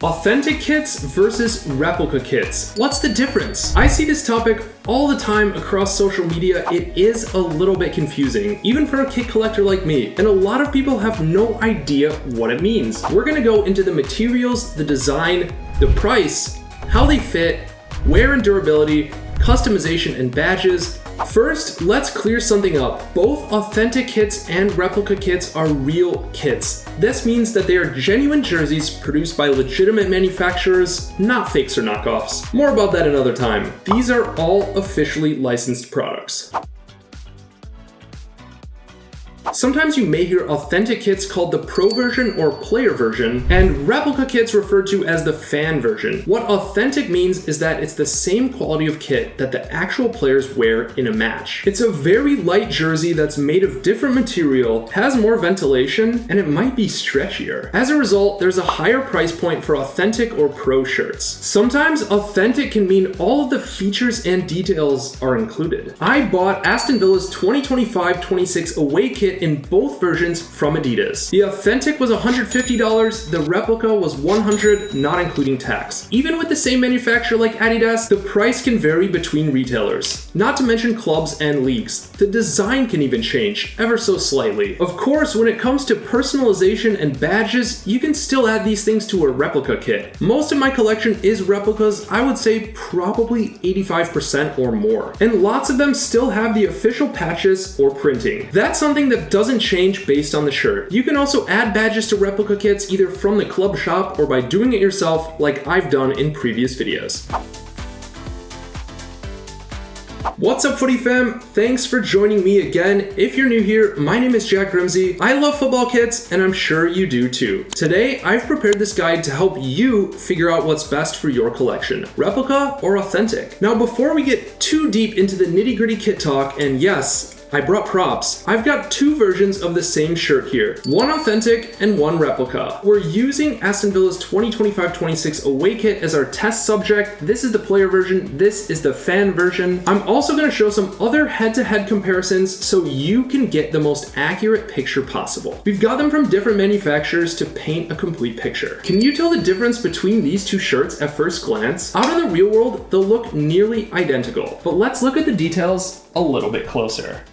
Authentic kits versus replica kits. What's the difference? I see this topic all the time across social media. It is a little bit confusing, even for a kit collector like me, and a lot of people have no idea what it means. We're gonna go into the materials, the design, the price, how they fit, wear and durability, customization and badges. First, let's clear something up. Both authentic kits and replica kits are real kits. This means that they are genuine jerseys produced by legitimate manufacturers, not fakes or knockoffs. More about that another time. These are all officially licensed products. Sometimes you may hear authentic kits called the pro version or player version, and replica kits referred to as the fan version. What authentic means is that it's the same quality of kit that the actual players wear in a match. It's a very light jersey that's made of different material, has more ventilation, and it might be stretchier. As a result, there's a higher price point for authentic or pro shirts. Sometimes authentic can mean all of the features and details are included. I bought Aston Villa's 2025-26 away kit in both versions from Adidas. The authentic was $150, the replica was $100, not including tax. Even with the same manufacturer like Adidas, the price can vary between retailers. Not to mention clubs and leagues. The design can even change, ever so slightly. Of course, when it comes to personalization and badges, you can still add these things to a replica kit. Most of my collection is replicas, I would say probably 85% or more. And lots of them still have the official patches or printing. That's something that doesn't change based on the shirt. You can also add badges to replica kits either from the club shop or by doing it yourself like I've done in previous videos. What's up, footy fam? Thanks for joining me again. If you're new here, my name is Jack Grimse. I love football kits, and I'm sure you do too. Today, I've prepared this guide to help you figure out what's best for your collection, replica or authentic. Now, before we get too deep into the nitty-gritty kit talk, and yes, I brought props. I've got two versions of the same shirt here, one authentic and one replica. We're using Aston Villa's 2025-26 away kit as our test subject. This is the player version, this is the fan version. I'm also gonna show some other head-to-head comparisons so you can get the most accurate picture possible. We've got them from different manufacturers to paint a complete picture. Can you tell the difference between these two shirts at first glance? Out in the real world, they'll look nearly identical, but let's look at the details a little bit closer.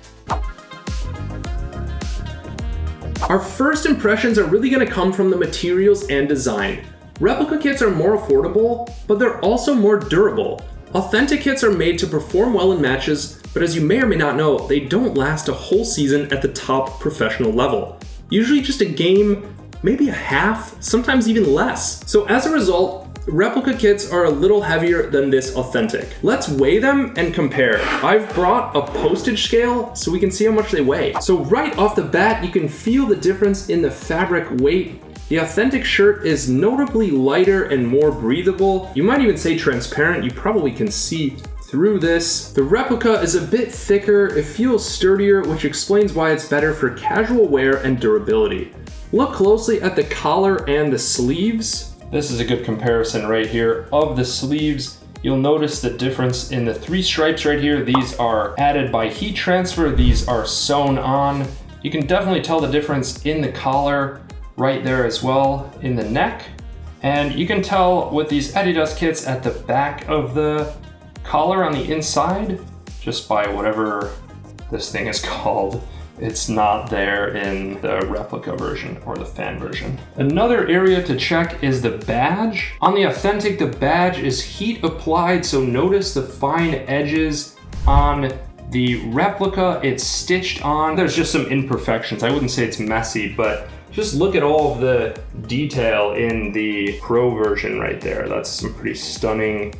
Our first impressions are really going to come from the materials and design. Replica kits are more affordable, but they're also more durable. Authentic kits are made to perform well in matches, but as you may or may not know, they don't last a whole season at the top professional level. Usually just a game, maybe a half, sometimes even less. So as a result, replica kits are a little heavier than this authentic. Let's weigh them and compare. I've brought a postage scale so we can see how much they weigh. So right off the bat, you can feel the difference in the fabric weight. The authentic shirt is notably lighter and more breathable. You might even say transparent. You probably can see through this. The replica is a bit thicker. It feels sturdier, which explains why it's better for casual wear and durability. Look closely at the collar and the sleeves. This is a good comparison right here of the sleeves. You'll notice the difference in the three stripes right here. These are added by heat transfer. These are sewn on. You can definitely tell the difference in the collar right there as well, in the neck. And you can tell with these Adidas kits at the back of the collar on the inside, just by whatever this thing is called. It's not there in the replica version or the fan version. Another area to check is the badge. On the authentic, the badge is heat applied, so notice the fine edges. On the replica, it's stitched on. There's just some imperfections. I wouldn't say it's messy, but just look at all of the detail in the pro version right there. That's some pretty stunning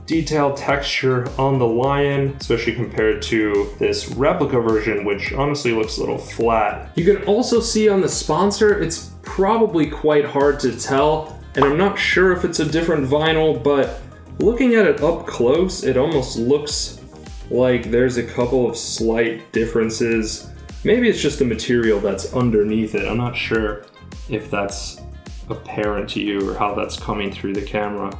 detailed texture on the lion, especially compared to this replica version, which honestly looks a little flat. You can also see on the sponsor, it's probably quite hard to tell, and I'm not sure if it's a different vinyl, but looking at it up close, it almost looks like there's a couple of slight differences. Maybe it's just the material that's underneath it. I'm not sure if that's apparent to you or how that's coming through the camera.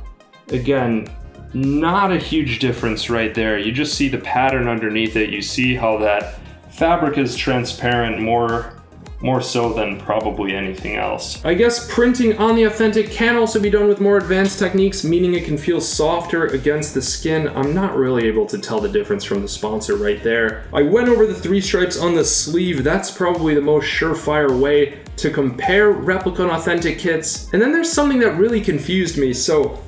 Again, not a huge difference right there. You just see the pattern underneath it. You see how that fabric is transparent, more more so than probably anything else. I guess printing on the Authentic can also be done with more advanced techniques, meaning it can feel softer against the skin. I'm not really able to tell the difference from the sponsor right there. I went over the 3 stripes on the sleeve. That's probably the most surefire way to compare replica and authentic kits. And then there's something that really confused me. So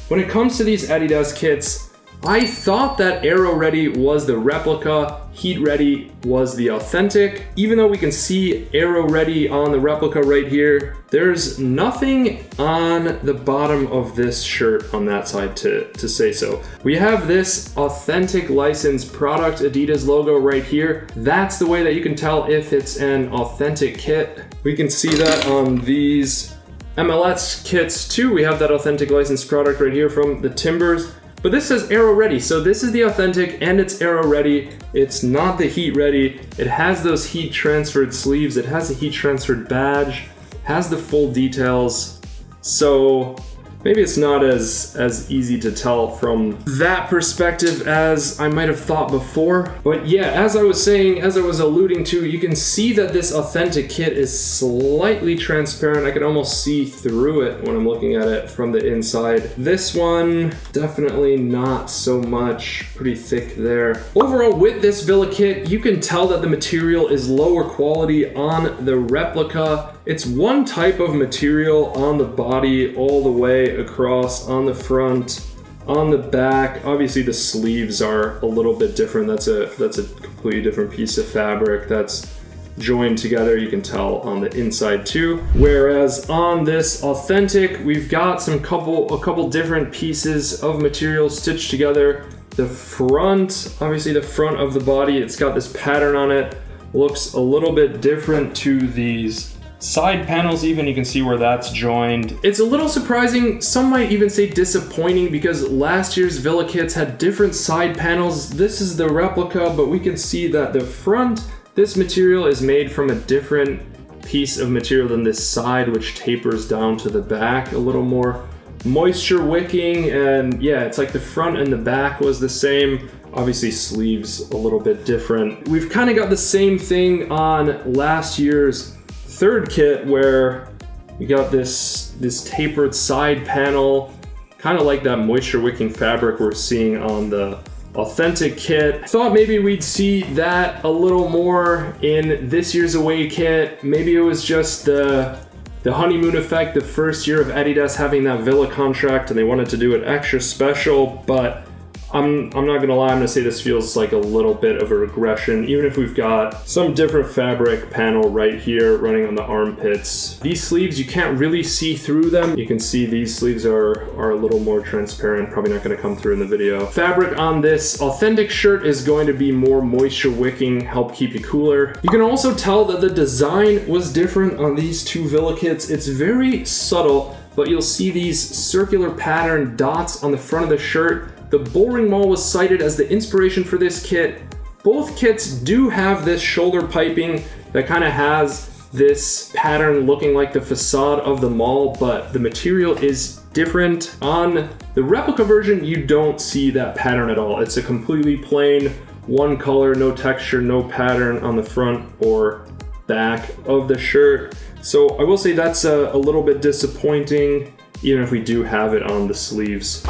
when it comes to these Adidas kits, I thought that Aero Ready was the replica, Heat Ready was the authentic. Even though we can see Aero Ready on the replica right here, there's nothing on the bottom of this shirt on that side to say so. We have this authentic licensed product Adidas logo right here. That's the way that you can tell if it's an authentic kit. We can see that on these MLS kits too. We have that authentic licensed product right here from the Timbers. But this says Aero Ready, so this is the authentic and it's Aero Ready. It's not the Heat Ready. It has those heat transferred sleeves. It has a heat transferred badge, has the full details. So maybe it's not as easy to tell from that perspective as I might have thought before. But yeah, as I was saying, as I was alluding to, you can see that this authentic kit is slightly transparent. I can almost see through it when I'm looking at it from the inside. This one, definitely not so much, pretty thick there. Overall, with this Villa kit, you can tell that the material is lower quality on the replica. It's one type of material on the body all the way across, on the front, on the back. Obviously the sleeves are a little bit different. That's a completely different piece of fabric that's joined together. You can tell on the inside too. Whereas on this authentic, we've got a couple different pieces of material stitched together. The front, obviously the front of the body, it's got this pattern on it. Looks a little bit different to these side panels even. You can see where that's joined. It's a little surprising, some might even say disappointing, because last year's Villa kits had different side panels. This is the replica, but we can see that the front, this material is made from a different piece of material than this side, which tapers down to the back, a little more moisture wicking. And yeah, it's like the front and the back was the same. Obviously sleeves a little bit different. We've kind of got the same thing on last year's third kit, where we got this tapered side panel, kind of like that moisture wicking fabric we're seeing on the authentic kit. Thought maybe we'd see that a little more in this year's away kit. Maybe it was just the honeymoon effect, the first year of Adidas having that Villa contract and they wanted to do it extra special, but I'm not gonna lie, I'm gonna say this feels like a little bit of a regression, even if we've got some different fabric panel right here running on the armpits. These sleeves, you can't really see through them. You can see these sleeves are a little more transparent, probably not gonna come through in the video. Fabric on this authentic shirt is going to be more moisture wicking, help keep you cooler. You can also tell that the design was different on these two Villa kits. It's very subtle, but you'll see these circular pattern dots on the front of the shirt. The bullring maul was cited as the inspiration for this kit. Both kits do have this shoulder piping that kind of has this pattern looking like the facade of the maul, but the material is different. On the replica version, you don't see that pattern at all. It's a completely plain, one color, no texture, no pattern on the front or back of the shirt. So I will say that's a little bit disappointing, even if we do have it on the sleeves.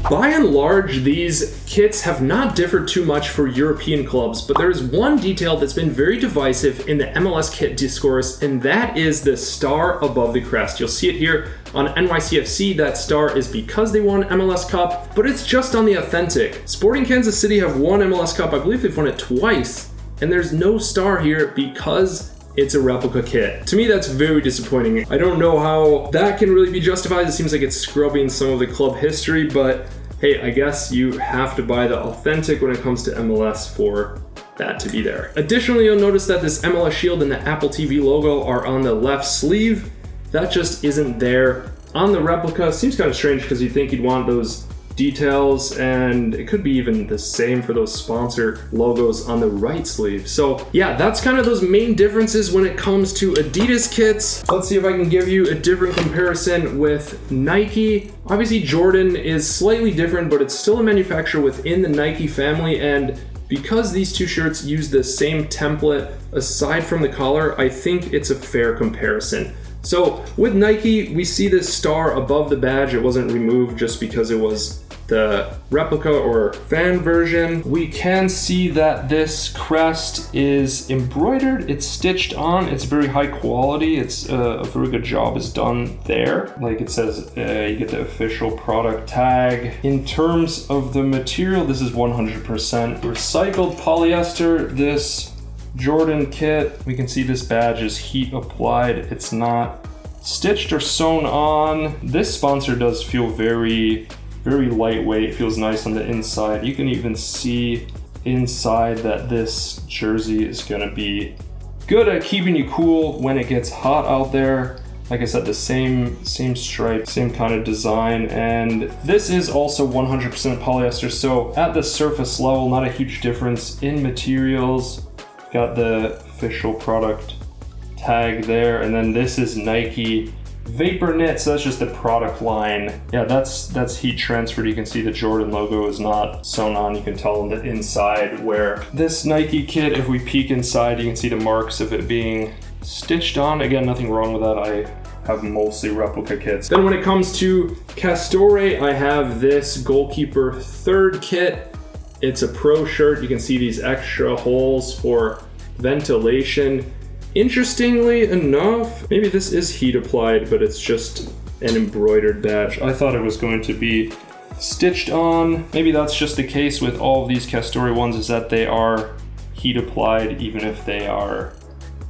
By and large, these kits have not differed too much for European clubs, but there is one detail that's been very divisive in the MLS kit discourse, and that is the star above the crest. You'll see it here on NYCFC. That star is because they won MLS Cup, but it's just on the authentic. Sporting Kansas City have won MLS Cup. I believe they've won it twice, and there's no star here because it's a replica kit. To me, that's very disappointing. I don't know how that can really be justified. It seems like it's scrubbing some of the club history, but hey, I guess you have to buy the authentic when it comes to MLS for that to be there. Additionally, you'll notice that this MLS shield and the Apple TV logo are on the left sleeve. That just isn't there on the replica. Seems kind of strange because you'd think you'd want those details, and it could be even the same for those sponsor logos on the right sleeve. So yeah, that's kind of those main differences when it comes to Adidas kits. Let's see if I can give you a different comparison with Nike. Obviously Jordan is slightly different, but it's still a manufacturer within the Nike family, and because these two shirts use the same template aside from the collar, I think it's a fair comparison. So with Nike, we see this star above the badge. It wasn't removed just because it was the replica or fan version. We can see that this crest is embroidered, it's stitched on, it's very high quality, it's a very good job is done there. Like it says, you get the official product tag. In terms of the material, this is 100% recycled polyester. This Jordan kit, we can see this badge is heat applied, it's not stitched or sewn on. This sponsor does feel very lightweight, feels nice on the inside. You can even see inside that this jersey is gonna be good at keeping you cool when it gets hot out there. Like I said, the same stripe, same kind of design, and this is also 100% polyester, so at the surface level, not a huge difference in materials. Got the official product tag there, and then this is Nike Vapor Knit, so that's just the product line. Yeah, that's heat transferred. You can see the Jordan logo is not sewn on. You can tell on the inside where this Nike kit, if we peek inside, you can see the marks of it being stitched on. Again, nothing wrong with that. I have mostly replica kits. Then when it comes to Castore, I have this goalkeeper third kit. It's a pro shirt. You can see these extra holes for ventilation. Interestingly enough, maybe this is heat applied, but it's just an embroidered badge. I thought it was going to be stitched on. Maybe that's just the case with all of these Castore ones, is that they are heat applied even if they are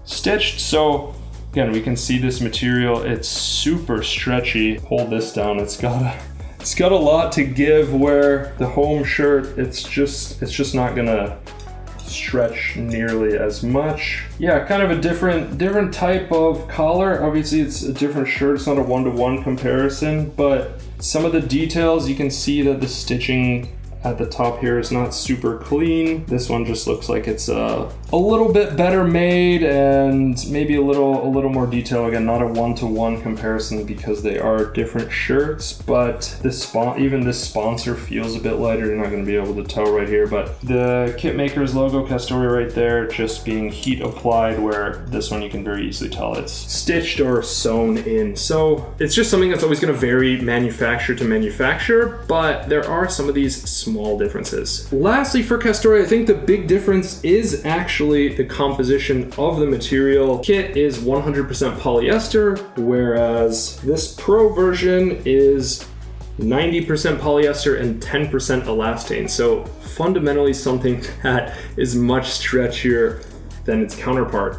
stitched. So again, we can see this material, it's super stretchy. Hold this down, it's got a lot to give, where the home shirt, it's just not gonna stretch nearly as much. Yeah, kind of a different type of collar. Obviously it's a different shirt, it's not a one-to-one comparison, but some of the details, you can see that the stitching at the top here is not super clean. This one just looks like it's a little bit better made and maybe a little more detail. Again, not a one-to-one comparison because they are different shirts, but even this sponsor feels a bit lighter. You're not going to be able to tell right here, but the Kitmaker's logo, Castore right there, just being heat applied, where this one you can very easily tell it's stitched or sewn in. So it's just something that's always going to vary manufacturer to manufacturer, but there are some of these small differences. Lastly, for Castore, I think the big difference is actually the composition of the material. Kit is 100% polyester, whereas this pro version is 90% polyester and 10% elastane. So fundamentally something that is much stretchier than its counterpart.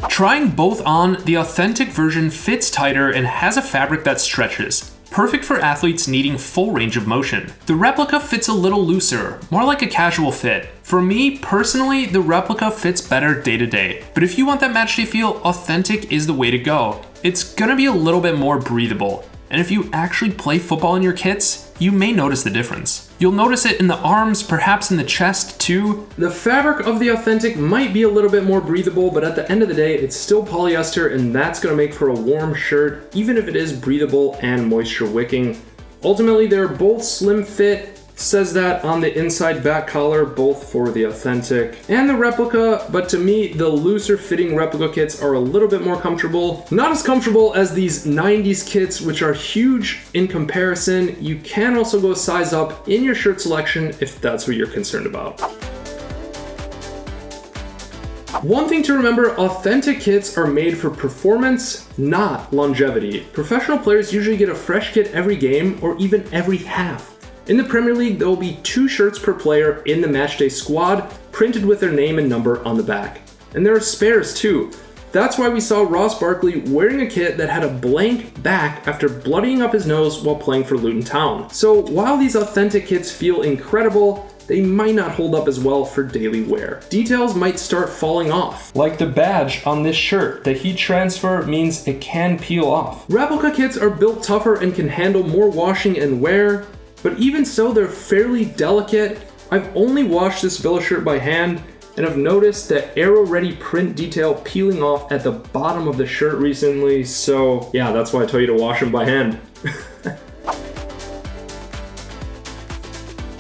Trying both on, the Authentic version fits tighter and has a fabric that stretches, perfect for athletes needing full range of motion. The replica fits a little looser, more like a casual fit. For me, personally, the replica fits better day to day, but if you want that matchday feel, Authentic is the way to go. It's gonna be a little bit more breathable, and if you actually play football in your kits, you may notice the difference. You'll notice it in the arms, perhaps in the chest too. The fabric of the Authentic might be a little bit more breathable, but at the end of the day, it's still polyester, and that's gonna make for a warm shirt, even if it is breathable and moisture wicking. Ultimately, they're both slim fit. Says that on the inside back collar, both for the Authentic and the replica, but to me, the looser fitting replica kits are a little bit more comfortable. Not as comfortable as these 90s kits, which are huge in comparison. You can also go size up in your shirt selection if that's what you're concerned about. One thing to remember, Authentic kits are made for performance, not longevity. Professional players usually get a fresh kit every game or even every half. In the Premier League, there will be 2 shirts per player in the matchday squad, printed with their name and number on the back. And there are spares too. That's why we saw Ross Barkley wearing a kit that had a blank back after bloodying up his nose while playing for Luton Town. So while these Authentic kits feel incredible, they might not hold up as well for daily wear. Details might start falling off. Like the badge on this shirt, the heat transfer means it can peel off. Replica kits are built tougher and can handle more washing and wear, but even so, they're fairly delicate. I've only washed this Villa shirt by hand, and I've noticed that arrow-ready print detail peeling off at the bottom of the shirt recently, so yeah, that's why I tell you to wash them by hand.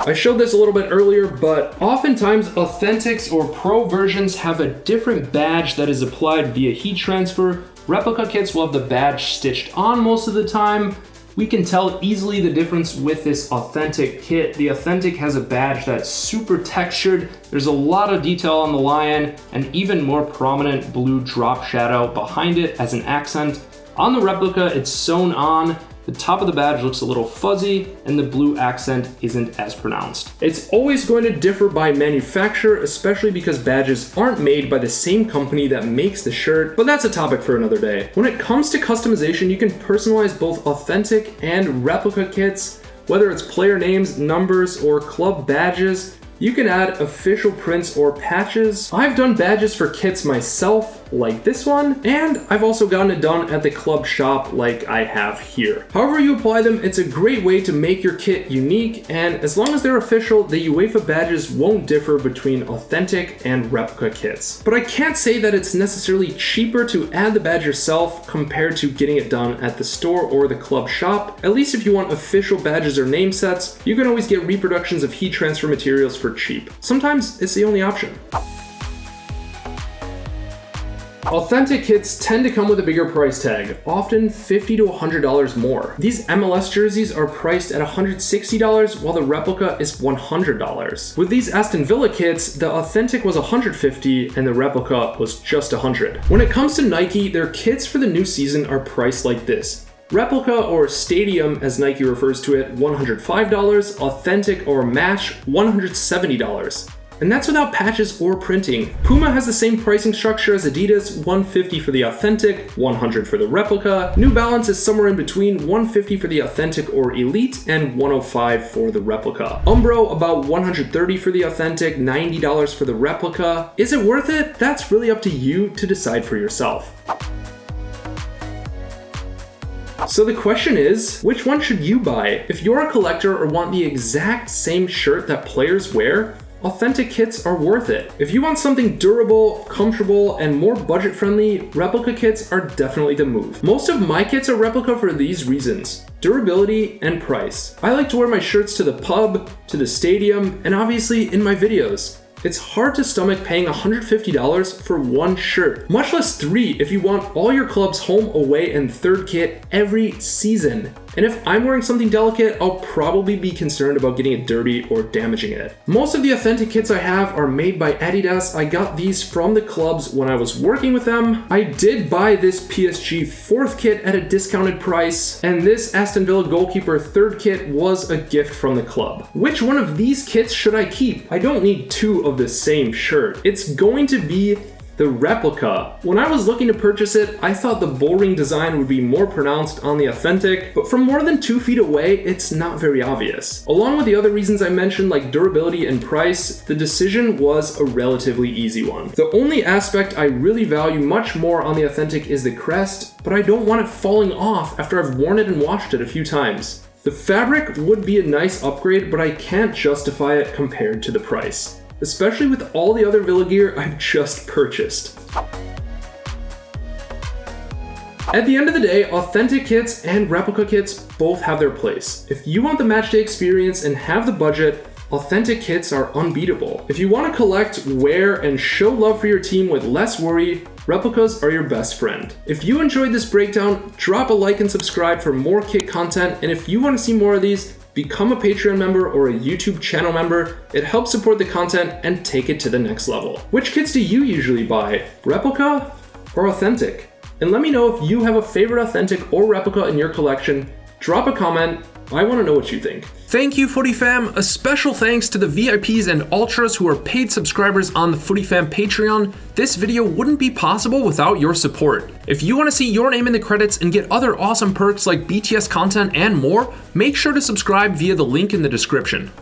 I showed this a little bit earlier, but oftentimes Authentics or Pro versions have a different badge that is applied via heat transfer. Replica kits will have the badge stitched on most of the time. We can tell easily the difference with this Authentic kit. The Authentic has a badge that's super textured. There's a lot of detail on the lion and even more prominent blue drop shadow behind it as an accent. On the replica, it's sewn on. The top of the badge looks a little fuzzy and the blue accent isn't as pronounced. It's always going to differ by manufacturer, especially because badges aren't made by the same company that makes the shirt, but that's a topic for another day. When it comes to customization, you can personalize both Authentic and replica kits, whether it's player names, numbers, or club badges. You can add official prints or patches. I've done badges for kits myself, like this one, and I've also gotten it done at the club shop like I have here. However you apply them, it's a great way to make your kit unique, and as long as they're official, the UEFA badges won't differ between Authentic and replica kits. But I can't say that it's necessarily cheaper to add the badge yourself compared to getting it done at the store or the club shop. At least if you want official badges or name sets, you can always get reproductions of heat transfer materials for cheap. Sometimes it's the only option. Authentic kits tend to come with a bigger price tag, often $50 to $100 more. These MLS jerseys are priced at $160 while the replica is $100. With these Aston Villa kits, the Authentic was $150 and the replica was just $100. When it comes to Nike, their kits for the new season are priced like this. Replica or Stadium, as Nike refers to it, $105, Authentic or Match, $170. And that's without patches or printing. Puma has the same pricing structure as Adidas, $150 for the Authentic, $100 for the replica. New Balance is somewhere in between, $150 for the Authentic or Elite, and $105 for the replica. Umbro, about $130 for the Authentic, $90 for the replica. Is it worth it? That's really up to you to decide for yourself. So the question is, which one should you buy? If you're a collector or want the exact same shirt that players wear, Authentic kits are worth it. If you want something durable, comfortable, and more budget-friendly, replica kits are definitely the move. Most of my kits are replica for these reasons: durability and price. I like to wear my shirts to the pub, to the stadium, and obviously in my videos. It's hard to stomach paying $150 for one shirt, much less 3 if you want all your club's home, away, and third kit every season. And if I'm wearing something delicate, I'll probably be concerned about getting it dirty or damaging it. Most of the Authentic kits I have are made by Adidas. I got these from the clubs when I was working with them. I did buy this PSG 4th kit at a discounted price, and this Aston Villa goalkeeper 3rd kit was a gift from the club. Which one of these kits should I keep? I don't need 2 of the same shirt. It's going to be the replica. When I was looking to purchase it, I thought the bullring design would be more pronounced on the Authentic, but from more than 2 feet away, it's not very obvious. Along with the other reasons I mentioned, like durability and price, the decision was a relatively easy one. The only aspect I really value much more on the Authentic is the crest, but I don't want it falling off after I've worn it and washed it a few times. The fabric would be a nice upgrade, but I can't justify it compared to the price, especially with all the other Villa gear I've just purchased. At the end of the day, Authentic kits and replica kits both have their place. If you want the matchday experience and have the budget, Authentic kits are unbeatable. If you want to collect, wear, and show love for your team with less worry, replicas are your best friend. If you enjoyed this breakdown, drop a like and subscribe for more kit content, and if you want to see more of these, become a Patreon member or a YouTube channel member. It helps support the content and take it to the next level. Which kits do you usually buy? Replica or Authentic? And let me know if you have a favorite Authentic or replica in your collection. Drop a comment. I want to know what you think. Thank you, Footy Fam. A special thanks to the VIPs and Ultras who are paid subscribers on the Footy Fam Patreon. This video wouldn't be possible without your support. If you want to see your name in the credits and get other awesome perks like BTS content and more, make sure to subscribe via the link in the description.